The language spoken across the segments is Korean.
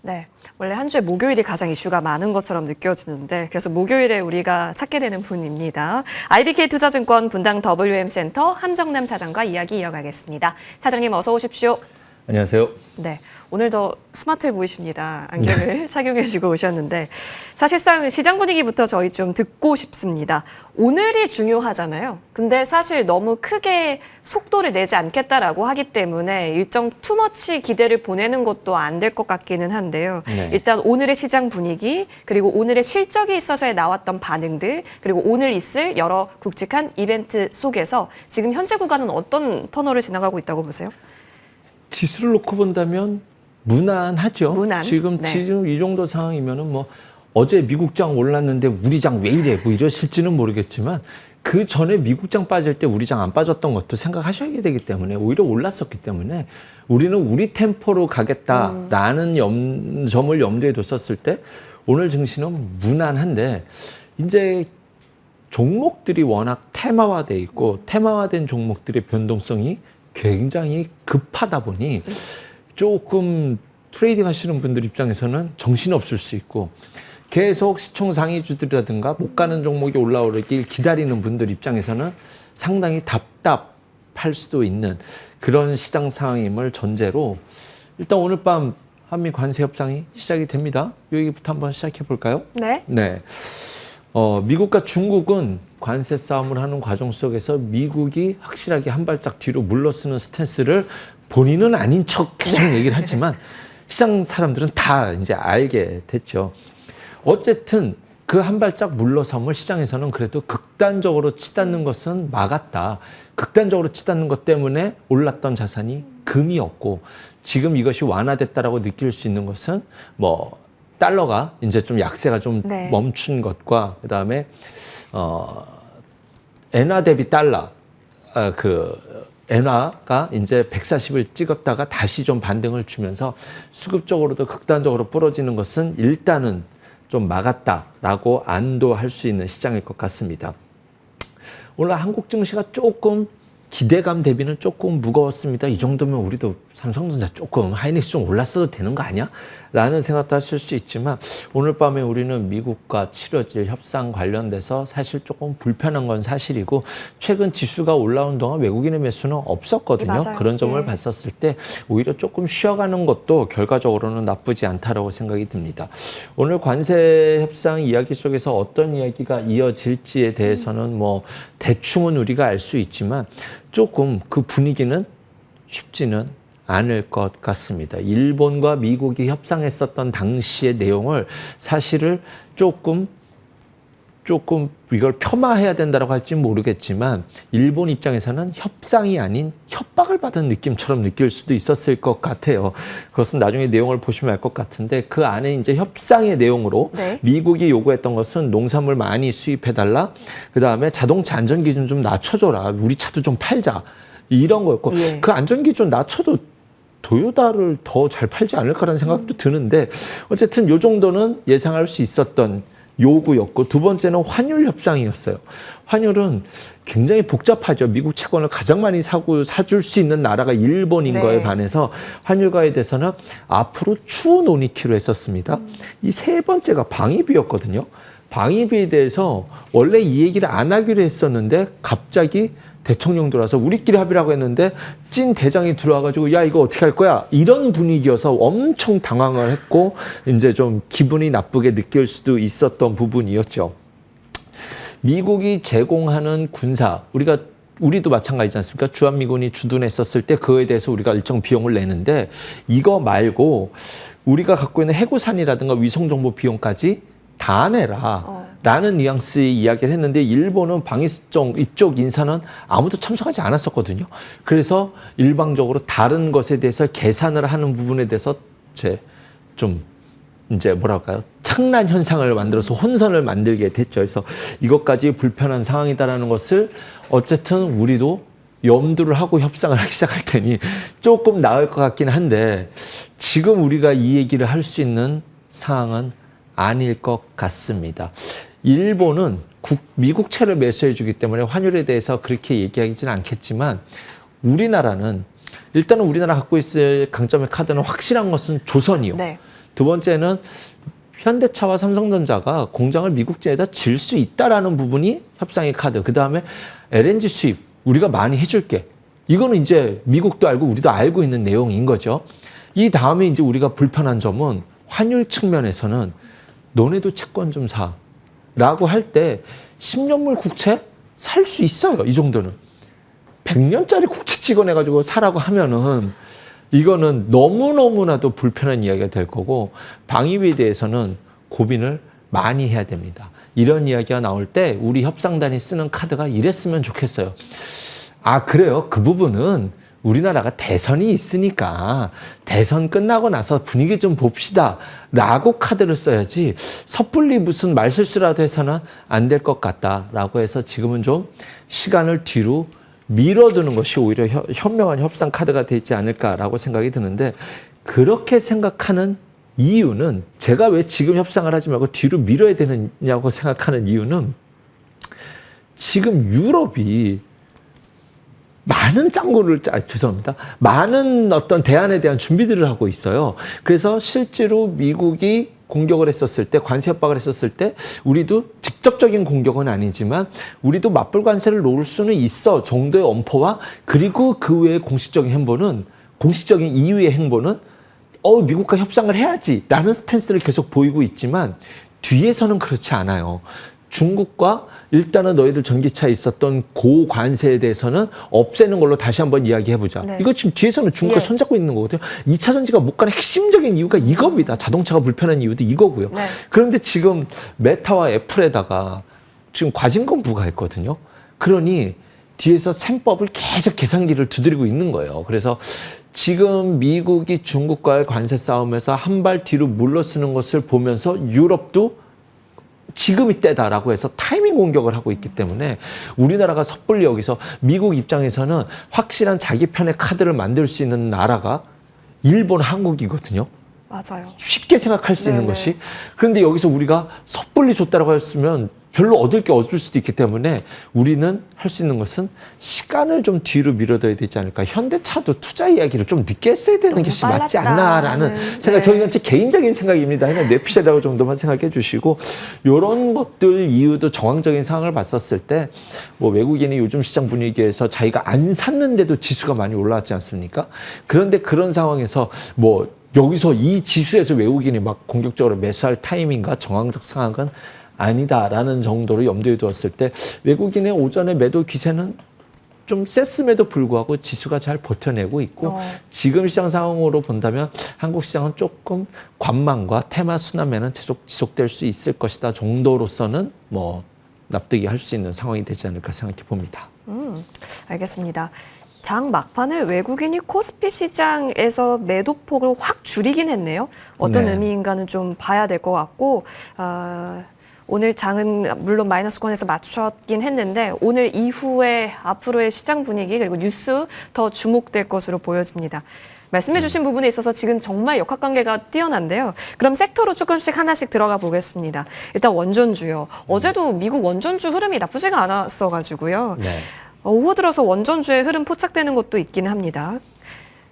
네, 원래 한 주에 목요일이 가장 이슈가 많은 것처럼 느껴지는데 그래서 목요일에 우리가 찾게 되는 분입니다. IBK투자증권 분당 WM센터 함정남 사장과 이야기 이어가겠습니다. 사장님 어서 오십시오. 안녕하세요. 네, 오늘 더 스마트해 보이십니다. 안경을 착용해주고 오셨는데 사실상 시장 분위기부터 저희 좀 듣고 싶습니다. 오늘이 중요하잖아요. 근데 사실 너무 크게 속도를 내지 않겠다라고 하기 때문에 일정 투머치 기대를 보내는 것도 안 될 것 같기는 한데요. 네. 일단 오늘의 시장 분위기 그리고 오늘의 실적이 있어서 나왔던 반응들 그리고 오늘 있을 여러 굵직한 이벤트 속에서 지금 현재 구간은 어떤 터널을 지나가고 있다고 보세요? 지수를 놓고 본다면 무난하죠. 무난. 지금 네. 이 정도 상황이면은 뭐 어제 미국장 올랐는데 우리장 왜 이래 뭐 이러실지는 모르겠지만 그 전에 미국장 빠질 때 우리장 안 빠졌던 것도 생각하셔야 되기 때문에 오히려 올랐었기 때문에 우리는 우리 템포로 가겠다라는 점을 염두에 뒀었을 때 오늘 증시는 무난한데 이제 종목들이 워낙 테마화돼 있고 테마화된 종목들의 변동성이 굉장히 급하다 보니 조금 트레이딩 하시는 분들 입장에서는 정신없을 수 있고 계속 시총 상위주들이라든가 못 가는 종목이 올라오길 기다리는 분들 입장에서는 상당히 답답할 수도 있는 그런 시장 상황임을 전제로 일단 오늘 밤 한미 관세 협상이 시작이 됩니다. 이 얘기부터 한번 시작해 볼까요? 네. 네. 미국과 중국은 관세 싸움을 하는 과정 속에서 미국이 확실하게 한 발짝 뒤로 물러서는 스탠스를 본인은 아닌 척 계속 얘기를 하지만 시장 사람들은 다 이제 알게 됐죠. 어쨌든 그 한 발짝 물러섬을 시장에서는 그래도 극단적으로 치닫는 것은 막았다. 극단적으로 치닫는 것 때문에 올랐던 자산이 금이었고 지금 이것이 완화됐다라고 느낄 수 있는 것은 뭐 달러가 이제 좀 약세가 좀 네. 멈춘 것과 그다음에 엔화 대비 달러 엔화가 이제 140을 찍었다가 다시 좀 반등을 주면서 수급적으로도 극단적으로 부러지는 것은 일단은 좀 막았다라고 안도할 수 있는 시장일 것 같습니다. 오늘 한국 증시가 조금 기대감 대비는 조금 무거웠습니다. 이 정도면 우리도 삼성전자 조금 하이닉스 좀 올랐어도 되는 거 아니야? 라는 생각도 하실 수 있지만 오늘 밤에 우리는 미국과 치러질 협상 관련돼서 사실 조금 불편한 건 사실이고 최근 지수가 올라온 동안 외국인의 매수는 없었거든요. 네, 맞아요. 그런 점을 네. 봤었을 때 오히려 조금 쉬어가는 것도 결과적으로는 나쁘지 않다라고 생각이 듭니다. 오늘 관세 협상 이야기 속에서 어떤 이야기가 이어질지에 대해서는 뭐 대충은 우리가 알 수 있지만 조금 그 분위기는 쉽지는 않을 것 같습니다. 일본과 미국이 협상했었던 당시의 내용을 사실을 조금 이걸 폄하해야 된다고 할지 모르겠지만 일본 입장에서는 협상이 아닌 협박을 받은 느낌처럼 느낄 수도 있었을 것 같아요. 그것은 나중에 내용을 보시면 알 것 같은데 그 안에 이제 협상의 내용으로 네. 미국이 요구했던 것은 농산물 많이 수입해달라. 그다음에 자동차 안전기준 좀 낮춰줘라. 우리 차도 좀 팔자. 이런 거였고 예. 그 안전기준 낮춰도 도요타를 더 잘 팔지 않을까라는 생각도 드는데 어쨌든 요 정도는 예상할 수 있었던 요구였고 두 번째는 환율 협상이었어요. 환율은 굉장히 복잡하죠. 미국 채권을 가장 많이 사줄 수 있는 나라가 일본인 네. 거에 반해서 환율과에 대해서는 앞으로 추후 논의키로 했었습니다. 이 세 번째가 방위비였거든요. 방위비에 대해서 원래 이 얘기를 안 하기로 했었는데 갑자기 대통령 들어와서 우리끼리 합의라고 했는데 찐 대장이 들어와가지고 야 이거 어떻게 할 거야 이런 분위기여서 엄청 당황을 했고 이제 좀 기분이 나쁘게 느낄 수도 있었던 부분이었죠. 미국이 제공하는 군사 우리도 마찬가지지 않습니까? 주한미군이 주둔했었을 때 그거에 대해서 우리가 일정 비용을 내는데 이거 말고 우리가 갖고 있는 해구산이라든가 위성정보 비용까지 다 내라. 라는 뉘앙스의 이야기를 했는데 일본은 방위성 이쪽 인사는 아무도 참석하지 않았었거든요. 그래서 일방적으로 다른 것에 대해서 계산을 하는 부분에 대해서 좀 이제 뭐랄까요? 창란 현상을 만들어서 혼선을 만들게 됐죠. 그래서 이것까지 불편한 상황이다라는 것을 어쨌든 우리도 염두를 하고 협상을 하기 시작할 테니 조금 나을 것 같긴 한데 지금 우리가 이 얘기를 할 수 있는 상황은 아닐 것 같습니다. 일본은 미국채를 매수해 주기 때문에 환율에 대해서 그렇게 얘기하지는 않겠지만 우리나라는 일단은 우리나라 갖고 있을 강점의 카드는 확실한 것은 조선이요. 네. 두 번째는 현대차와 삼성전자가 공장을 미국제에다 질 수 있다라는 부분이 협상의 카드. 그다음에 LNG 수입 우리가 많이 해줄게. 이거는 이제 미국도 알고 우리도 알고 있는 내용인 거죠. 이 다음에 이제 우리가 불편한 점은 환율 측면에서는 너네도 채권 좀 사라고 할 때 10년물 국채 살 수 있어요. 이 정도는. 100년짜리 국채 찍어내가지고 사라고 하면은 이거는 너무너무나도 불편한 이야기가 될 거고 방위비에 대해서는 고민을 많이 해야 됩니다. 이런 이야기가 나올 때 우리 협상단이 쓰는 카드가 이랬으면 좋겠어요. 아, 그래요? 그 부분은 우리나라가 대선이 있으니까 대선 끝나고 나서 분위기 좀 봅시다 라고 카드를 써야지 섣불리 무슨 말실수라도 해서는 안 될 것 같다라고 해서 지금은 좀 시간을 뒤로 밀어두는 것이 오히려 현명한 협상 카드가 되지 않을까라고 생각이 드는데 그렇게 생각하는 이유는 제가 왜 지금 협상을 하지 말고 뒤로 밀어야 되느냐고 생각하는 이유는 지금 유럽이 많은 짱구를, 죄송합니다. 많은 어떤 대안에 대한 준비들을 하고 있어요. 그래서 실제로 미국이 공격을 했었을 때, 관세 협박을 했었을 때, 우리도 직접적인 공격은 아니지만, 우리도 맞불 관세를 놓을 수는 있어 정도의 엄포와, 그리고 그 외의 공식적인 행보는, 공식적인 이유의 행보는, 미국과 협상을 해야지 라는 스탠스를 계속 보이고 있지만, 뒤에서는 그렇지 않아요. 중국과 일단은 너희들 전기차에 있었던 고관세에 대해서는 없애는 걸로 다시 한번 이야기해보자. 네. 이거 지금 뒤에서는 중국과 손잡고 있는 거거든요. 2차 전지가 못 가는 핵심적인 이유가 이겁니다. 자동차가 불편한 이유도 이거고요. 네. 그런데 지금 메타와 애플에다가 지금 과징금 부과했거든요. 그러니 뒤에서 셈법을 계속 계산기를 두드리고 있는 거예요. 그래서 지금 미국이 중국과의 관세 싸움에서 한 발 뒤로 물러서는 것을 보면서 유럽도 지금이 때다라고 해서 타이밍 공격을 하고 있기 때문에 우리나라가 섣불리 여기서 미국 입장에서는 확실한 자기 편의 카드를 만들 수 있는 나라가 일본, 한국이거든요. 맞아요. 쉽게 생각할 수 있는 네네. 것이. 그런데 여기서 우리가 섣불리 줬다라고 했으면 별로 얻을 게 없을 수도 있기 때문에 우리는 할 수 있는 것은 시간을 좀 뒤로 밀어둬야 되지 않을까. 현대차도 투자 이야기를 좀 늦게 했어야 되는 것이 맞지 않나라는 생각. 네. 저희가 제 개인적인 생각입니다. 그냥 뇌피셜이라고 정도만 생각해 주시고 이런 것들 이유도 정황적인 상황을 봤었을 때 뭐 외국인이 요즘 시장 분위기에서 자기가 안 샀는데도 지수가 많이 올라왔지 않습니까? 그런데 그런 상황에서 뭐 여기서 이 지수에서 외국인이 막 공격적으로 매수할 타이밍과 정황적 상황은 아니다라는 정도로 염두에 두었을 때 외국인의 오전의 매도 기세는 좀 셌음에도 불구하고 지수가 잘 버텨내고 있고 지금 시장 상황으로 본다면 한국 시장은 조금 관망과 테마 순환매는 지속될 수 있을 것이다 정도로서는 뭐 납득이 할 수 있는 상황이 되지 않을까 생각해 봅니다. 알겠습니다. 장 막판에 외국인이 코스피 시장에서 매도폭을 확 줄이긴 했네요. 어떤 네. 의미인가는 좀 봐야 될 것 같고 오늘 장은 물론 마이너스권에서 맞췄긴 했는데 오늘 이후에 앞으로의 시장 분위기 그리고 뉴스 더 주목될 것으로 보여집니다. 말씀해 주신 부분에 있어서 지금 정말 역학관계가 뛰어난데요. 그럼 섹터로 조금씩 하나씩 들어가 보겠습니다. 일단 원전주요. 어제도 미국 원전주 흐름이 나쁘지가 않았어가지고요. 네. 오후 들어서 원전주의 흐름 포착되는 것도 있긴 합니다.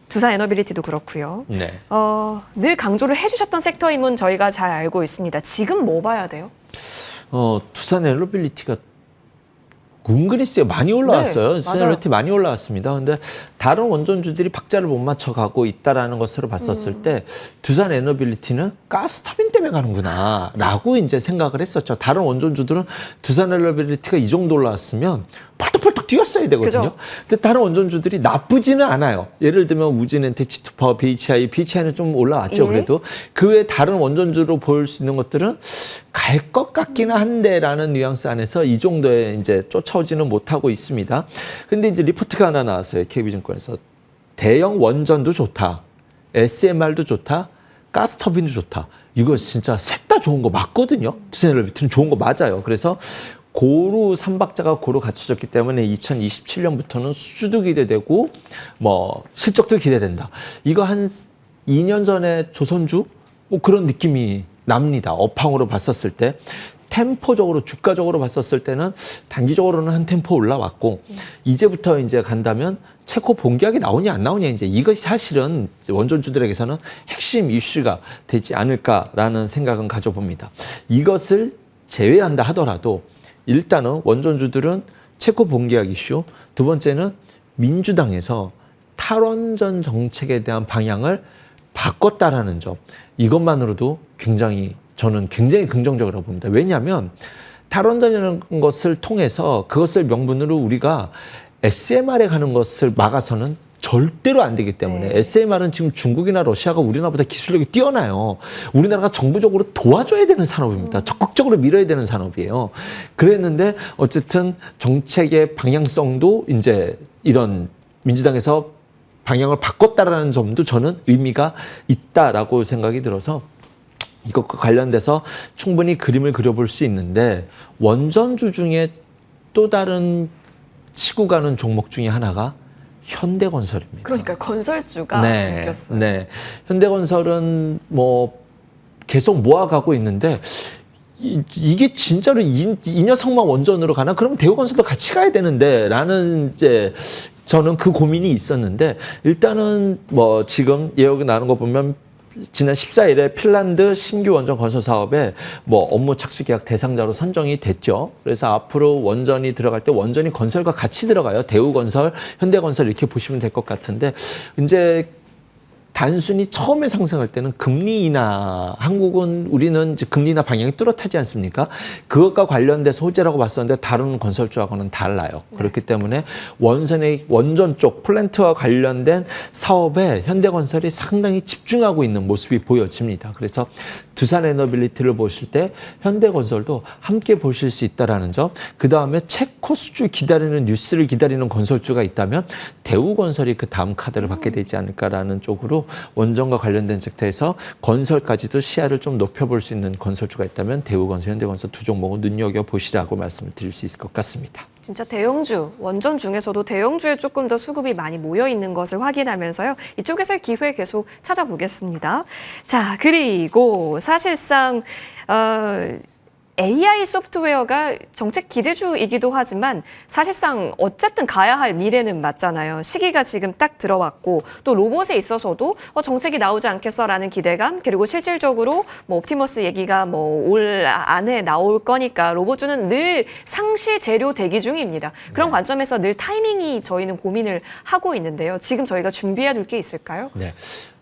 두산 에너빌리티도 그렇고요. 네. 늘 강조를 해주셨던 섹터임은 저희가 잘 알고 있습니다. 지금 뭐 봐야 돼요? 두산 에너빌리티가 은근히 세요. 많이 올라왔어요. 네, 두산 맞아요. 에너빌리티 많이 올라왔습니다. 근데 다른 원전주들이 박자를 못 맞춰가고 있다라는 것으로 봤었을 때 두산 에너빌리티는 가스터빈 때문에 가는구나 라고 이제 생각을 했었죠. 다른 원전주들은 두산 에너빌리티가 이 정도 올라왔으면 펄떡펄떡 뛰었어야 되거든요. 그죠? 근데 다른 원전주들이 나쁘지는 않아요. 예를 들면 우진엔테, 지투파워, BHI는 좀 올라왔죠. 예. 그래도 그 외에 다른 원전주로 보일 수 있는 것들은 갈 것 같기는 한데라는 뉘앙스 안에서 이 정도에 이제 쫓아오지는 못하고 있습니다. 근데 이제 리포트가 하나 나왔어요. KB증권에서. 대형 원전도 좋다. SMR도 좋다. 가스터빈도 좋다. 이거 진짜 셋 다 좋은 거 맞거든요. 두산 에너빌리티는 좋은 거 맞아요. 그래서 고루 삼박자가 고루 갖춰졌기 때문에 2027년부터는 수주도 기대되고 뭐 실적도 기대된다. 이거 한 2년 전에 조선주 뭐 그런 느낌이 납니다. 업황으로 봤었을 때 템포적으로 주가적으로 봤었을 때는 단기적으로는 한 템포 올라왔고 이제부터 이제 간다면 체코 본계약이 나오냐 안 나오냐 이제 이것이 사실은 원전주들에게서는 핵심 이슈가 되지 않을까라는 생각은 가져봅니다. 이것을 제외한다 하더라도 일단은 원전주들은 체코 본계약 이슈, 두 번째는 민주당에서 탈원전 정책에 대한 방향을 바꿨다라는 점, 이것만으로도 저는 굉장히 긍정적으로 봅니다. 왜냐하면 탈원전이라는 것을 통해서 그것을 명분으로 우리가 SMR에 가는 것을 막아서는 절대로 안 되기 때문에 네. SMR은 지금 중국이나 러시아가 우리나라보다 기술력이 뛰어나요. 우리나라가 정부적으로 도와줘야 되는 산업입니다. 적극적으로 밀어야 되는 산업이에요. 그랬는데 어쨌든 정책의 방향성도 이제 이런 민주당에서 방향을 바꿨다라는 점도 저는 의미가 있다라고 생각이 들어서 이것과 관련돼서 충분히 그림을 그려볼 수 있는데 원전주 중에 또 다른 치고 가는 종목 중에 하나가 현대건설입니다. 그러니까 건설주가 네, 바뀌었어요. 네. 현대건설은 뭐 계속 모아가고 있는데 이게 진짜로 이 녀석만 원전으로 가나? 그러면 대우건설도 같이 가야 되는데 라는 이제 저는 그 고민이 있었는데 일단은 뭐 지금 예약이 나는 거 보면 지난 14일에 핀란드 신규 원전 건설 사업에 뭐 업무 착수 계약 대상자로 선정이 됐죠. 그래서 앞으로 원전이 들어갈 때 원전이 건설과 같이 들어가요. 대우건설, 현대건설 이렇게 보시면 될 것 같은데 이제 단순히 처음에 상승할 때는 금리 인하, 한국은 우리는 이제 금리 인하 방향이 뚜렷하지 않습니까? 그것과 관련돼서 호재라고 봤었는데 다른 건설주하고는 달라요. 네. 그렇기 때문에 원전 쪽 플랜트와 관련된 사업에 현대건설이 상당히 집중하고 있는 모습이 보여집니다. 그래서 두산 에너빌리티를 보실 때 현대건설도 함께 보실 수 있다라는 점. 그 다음에 체코 수주 기다리는 뉴스를 기다리는 건설주가 있다면 대우건설이 그 다음 카드를 받게 되지 않을까라는 쪽으로 원전과 관련된 섹터에서 건설까지도 시야를 좀 높여볼 수 있는 건설주가 있다면 대우건설, 현대건설 두 종목을 눈여겨보시라고 말씀을 드릴 수 있을 것 같습니다. 진짜 대형주, 원전 중에서도 대형주에 조금 더 수급이 많이 모여 있는 것을 확인하면서요. 이쪽에서의 기회 계속 찾아보겠습니다. 자, 그리고 사실상 AI 소프트웨어가 정책 기대주이기도 하지만 사실상 어쨌든 가야 할 미래는 맞잖아요. 시기가 지금 딱 들어왔고 또 로봇에 있어서도 정책이 나오지 않겠어라는 기대감 그리고 실질적으로 뭐 옵티머스 얘기가 뭐 올 안에 나올 거니까 로봇주는 늘 상시 재료 대기 중입니다. 그런 관점에서 늘 타이밍이 저희는 고민을 하고 있는데요. 지금 저희가 준비해야 될 게 있을까요? 네.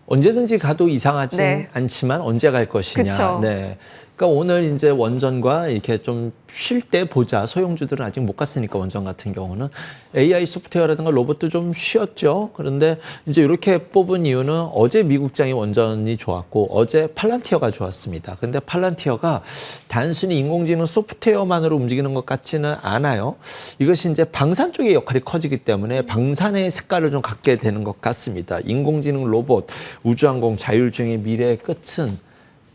언제든지 가도 이상하진 네. 않지만 언제 갈 것이냐. 그쵸. 네. 그러니까 오늘 이제 원전과 이렇게 좀 쉴 때 보자. 소형주들은 아직 못 갔으니까 원전 같은 경우는 AI 소프트웨어라든가 로봇도 좀 쉬었죠. 그런데 이제 이렇게 뽑은 이유는 어제 미국장이 원전이 좋았고 어제 팔란티어가 좋았습니다. 근데 팔란티어가 단순히 인공지능 소프트웨어만으로 움직이는 것 같지는 않아요. 이것이 이제 방산 쪽의 역할이 커지기 때문에 방산의 색깔을 좀 갖게 되는 것 같습니다. 인공지능 로봇, 우주항공, 자율주행의 미래의 끝은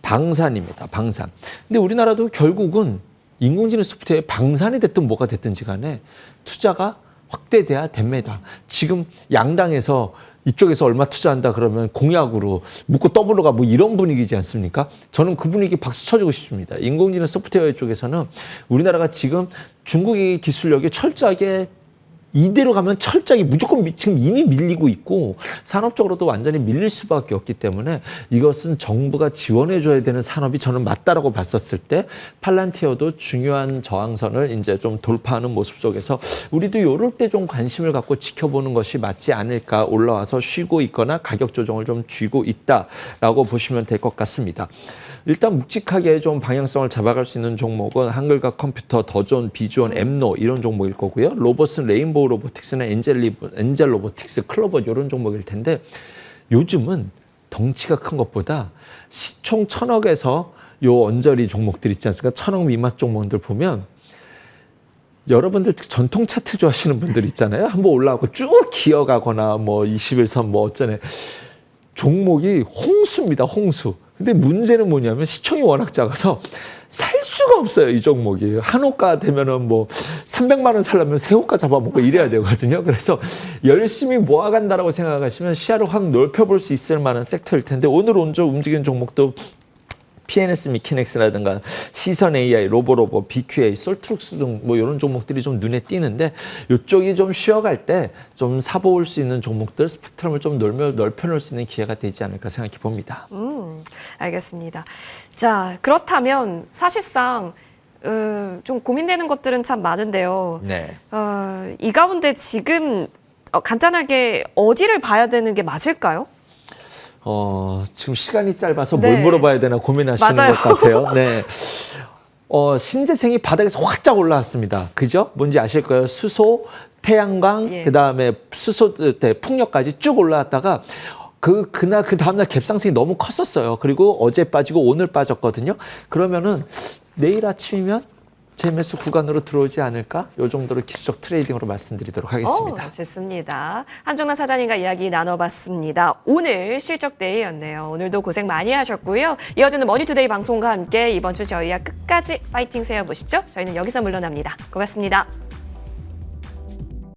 방산입니다. 방산. 근데 우리나라도 결국은 인공지능 소프트웨어에 방산이 됐든 뭐가 됐든지 간에 투자가 확대돼야 됩니다. 지금 양당에서 이쪽에서 얼마 투자한다 그러면 공약으로 묻고 더블로가 뭐 이런 분위기지 않습니까? 저는 그 분위기 박수 쳐주고 싶습니다. 인공지능 소프트웨어 쪽에서는 우리나라가 지금 중국의 기술력이 철저하게 이대로 가면 철저하게 무조건 지금 이미 밀리고 있고 산업적으로도 완전히 밀릴 수밖에 없기 때문에 이것은 정부가 지원해줘야 되는 산업이 저는 맞다라고 봤었을 때 팔란티어도 중요한 저항선을 이제 좀 돌파하는 모습 속에서 우리도 이럴 때 좀 관심을 갖고 지켜보는 것이 맞지 않을까. 올라와서 쉬고 있거나 가격 조정을 좀 쥐고 있다라고 보시면 될 것 같습니다. 일단 묵직하게 좀 방향성을 잡아갈 수 있는 종목은 한글과 컴퓨터, 더존, 비주원, 엠노 이런 종목일 거고요. 로봇은 레인보우 로보틱스나 엔젤 로보틱스, 클로버 이런 종목일 텐데 요즘은 덩치가 큰 것보다 시총 1,000억에서 요 언저리 종목들 있지 않습니까? 1,000억 미만 종목들 보면 여러분들 전통 차트 좋아하시는 분들 있잖아요. 한번 올라가고 쭉 기어가거나 뭐 21선 뭐 어쩌네. 종목이 홍수입니다. 홍수. 근데 문제는 뭐냐면 시총이 워낙 작아서 살 수가 없어요. 이 종목이. 한 호가 되면은 뭐 300만 원 살려면 세 호가 잡아먹고 이래야 되거든요. 그래서 열심히 모아간다라고 생각하시면 시야를 확 넓혀볼 수 있을 만한 섹터일 텐데 오늘 온조 움직이는 종목도 PNS 미키넥스라든가 시선 AI, 로보로보, BQA, 솔트룩스 등 뭐 이런 종목들이 좀 눈에 띄는데 이쪽이 좀 쉬어갈 때 좀 사볼 수 있는 종목들 스펙트럼을 좀 넓혀놓을 수 있는 기회가 되지 않을까 생각해 봅니다. 알겠습니다. 자, 그렇다면 사실상 좀 고민되는 것들은 참 많은데요. 네. 이 가운데 지금 간단하게 어디를 봐야 되는 게 맞을까요? 지금 시간이 짧아서 네. 뭘 물어봐야 되나 고민하시는 맞아요. 것 같아요. 네. 신재생이 바닥에서 확짝 올라왔습니다. 그죠? 뭔지 아실 거예요. 수소, 태양광, 예. 그다음에 수소 때 풍력까지 쭉 올라왔다가 그 다음날 갭상승이 너무 컸었어요. 그리고 어제 빠지고 오늘 빠졌거든요. 그러면은 내일 아침이면 재매수 구간으로 들어오지 않을까? 이 정도로 기술적 트레이딩으로 말씀드리도록 하겠습니다. 좋습니다. 한종남 사장님과 이야기 나눠봤습니다. 오늘 실적데이였네요. 오늘도 고생 많이 하셨고요. 이어지는 머니투데이 방송과 함께 이번 주 저희와 끝까지 파이팅 세워보시죠. 저희는 여기서 물러납니다. 고맙습니다.